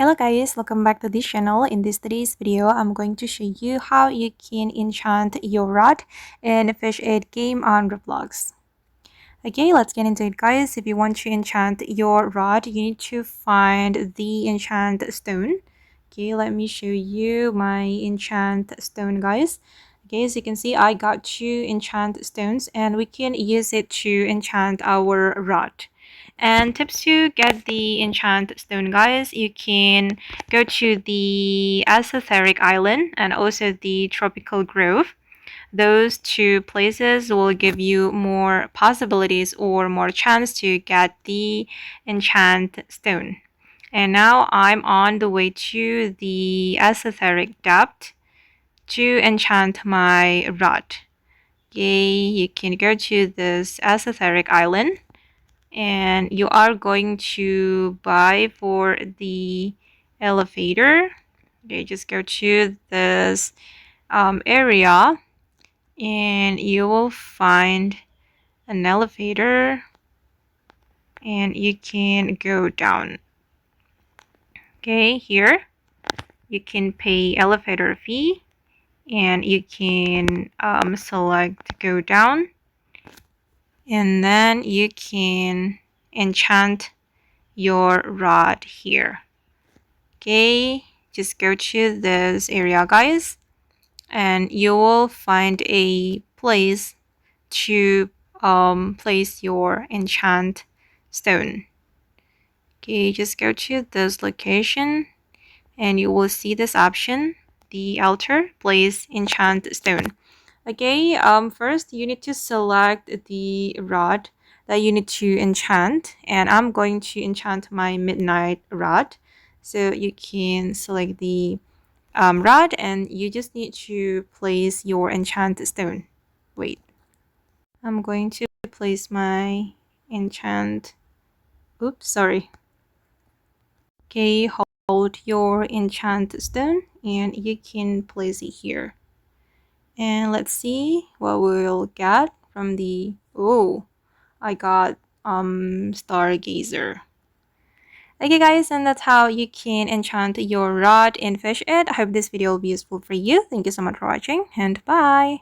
Hello guys, welcome back to this channel. In today's video, I'm going to show you how you can enchant your rod in a Fish It game on Roblox. Okay, let's get into it guys. If you want to enchant your rod, you need to find the enchant stone. Okay, let me show you my enchant stone guys. Okay, as you can see, I got 2 enchant stones and we can use it to enchant our rod. And tips to get the enchant stone guys, you can go to the Estheric Island and also the Tropical Grove. Those 2 places will give you more possibilities or more chance to get the enchant stone. And now I'm on the way to the Estheric Depth to enchant my rod. Okay, you can go to this Estheric Island and you are going to buy for the elevator. Okay, just go to this area and you will find an elevator and you can go down. Okay, here you can pay elevator fee and you can select go down, and then you can enchant your rod here. Okay, just go to this area guys and you will find a place to place your enchant stone. Okay, just go to this location and you will see this option, the altar, place enchant stone. Okay, first you need to select the rod that you need to enchant, and I'm going to enchant my midnight rod. So you can select the rod and you just need to place your enchant stone. Wait, I'm going to place my enchant. Oops, sorry. Okay, hold your enchant stone and you can place it here. And let's see what we'll get from the, oh, I got stargazer. Okay guys, and that's how you can enchant your rod in Fish It. I hope this video will be useful for you. Thank you so much for watching and bye.